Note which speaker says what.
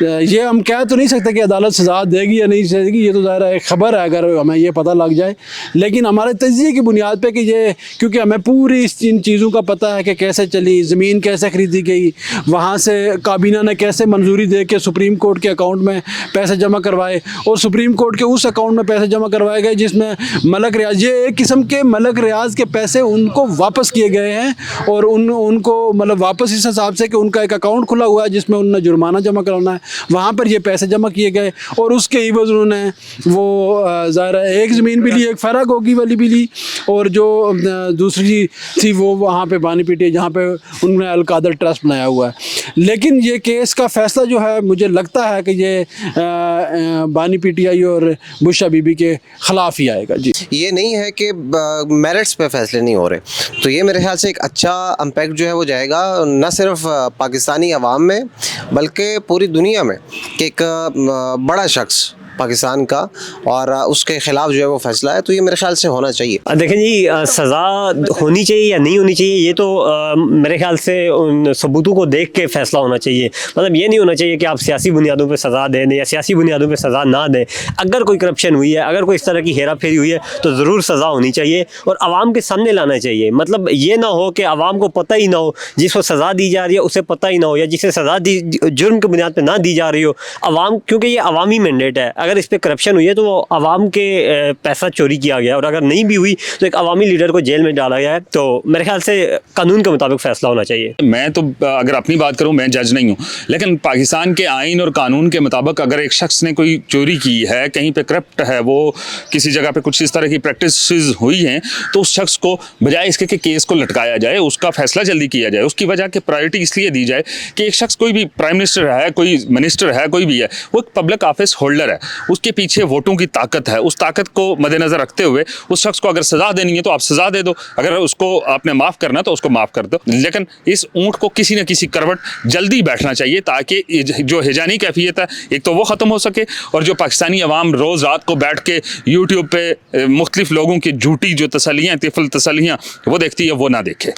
Speaker 1: یہ ہم کہہ تو نہیں سکتے کہ عدالت سزا دے گی یا نہیں دے گی، یہ تو ظاہر ہے ایک خبر ہے اگر ہمیں یہ پتہ لگ جائے، لیکن ہمارے تجزیے کی بنیاد پہ کہ یہ کیونکہ ہمیں پوری ان چیزوں کا پتہ ہے کہ کیسے چلی، زمین کیسے خریدی گئی، وہاں سے کابینہ نے کیسے منظوری دے کے سپریم کورٹ کے اکاؤنٹ میں پیسے جمع کروائے، اور سپریم کورٹ کے اس اکاؤنٹ میں پیسے جمع کروائے گئے جس میں ملک ریاض، یہ ایک قسم کے ملک ریاض کے پیسے ان کو واپس کیے گئے ہیں، اور ان کو مطلب واپس اس حساب سے کہ ان کا ایک اکاؤنٹ کھلا ہوا ہے جس میں انہوں نے جرمانہ جمع کرانا ہے، وہاں پر یہ پیسے جمع کیے گئے، اور اس کے عوض انہوں نے وہ ظاہر ہے ایک زمین بھی لی، ایک فرا گوگی والی بھی لی، اور جو دوسری تھی وہ وہاں پہ بانی پیٹی جہاں پہ انہوں نے القادر ٹرسٹ بنایا ہوا ہے۔ لیکن یہ کیس کا فیصلہ جو ہے مجھے لگتا ہے کہ یہ بانی پی ٹی آئی اور بشا بی بی کے خلاف ہی آئے گا۔ جی
Speaker 2: یہ نہیں ہے کہ میرٹس پہ فیصلے نہیں ہو رہے، تو یہ میرے خیال سے ایک اچھا امپیکٹ جو ہے وہ جائے گا نہ صرف پاکستانی عوام میں بلکہ پوری دنیا میں، کہ ایک بڑا شخص پاکستان کا اور اس کے خلاف جو ہے وہ فیصلہ ہے، تو یہ میرے خیال سے ہونا چاہیے۔
Speaker 3: دیکھیں جی، سزا ہونی چاہیے یا نہیں ہونی چاہیے یہ تو میرے خیال سے ان ثبوتوں کو دیکھ کے فیصلہ ہونا چاہیے۔ مطلب یہ نہیں ہونا چاہیے کہ آپ سیاسی بنیادوں پہ سزا دیں یا سیاسی بنیادوں پہ سزا نہ دیں۔ اگر کوئی کرپشن ہوئی ہے، اگر کوئی اس طرح کی ہیرا پھیری ہوئی ہے تو ضرور سزا ہونی چاہیے اور عوام کے سامنے لانا چاہیے۔ مطلب یہ نہ ہو کہ عوام کو پتہ ہی نہ ہو، جس کو سزا دی جا رہی ہے اسے پتہ ہی نہ ہو، یا جسے سزا جرم کی بنیاد پہ نہ دی جا رہی ہو عوام، کیونکہ یہ عوامی مینڈیٹ ہے۔ اگر اس پہ کرپشن ہوئی ہے تو وہ عوام کے پیسہ چوری کیا گیا، اور اگر نہیں بھی ہوئی تو ایک عوامی لیڈر کو جیل میں ڈالا گیا ہے، تو میرے خیال سے قانون کے مطابق فیصلہ ہونا چاہیے۔
Speaker 4: میں تو اگر اپنی بات کروں، میں جج نہیں ہوں، لیکن پاکستان کے آئین اور قانون کے مطابق اگر ایک شخص نے کوئی چوری کی ہے، کہیں پہ کرپٹ ہے، وہ کسی جگہ پہ کچھ اس طرح کی پریکٹسز ہوئی ہیں، تو اس شخص کو بجائے اس کے کہ کیس کو لٹکایا جائے، اس کا فیصلہ جلدی کیا جائے۔ اس کی وجہ کہ پرائرٹی اس لیے دی جائے کہ ایک شخص، کوئی بھی پرائم منسٹر ہے، کوئی منسٹر ہے، کوئی بھی ہے، وہ ایک پبلک آفس ہولڈر ہے، اس کے پیچھے ووٹوں کی طاقت ہے۔ اس طاقت کو مد نظر رکھتے ہوئے اس شخص کو اگر سزا دینی ہے تو آپ سزا دے دو، اگر اس کو آپ نے معاف کرنا تو اس کو معاف کر دو، لیکن اس اونٹ کو کسی نہ کسی کروٹ جلدی بیٹھنا چاہیے تاکہ جو ہجانی کیفیت ہے ایک تو وہ ختم ہو سکے، اور جو پاکستانی عوام روز رات کو بیٹھ کے یوٹیوب پہ مختلف لوگوں کی جھوٹی جو تسلیاں، طفل تسلیاں وہ دیکھتی ہے، وہ نہ دیکھے۔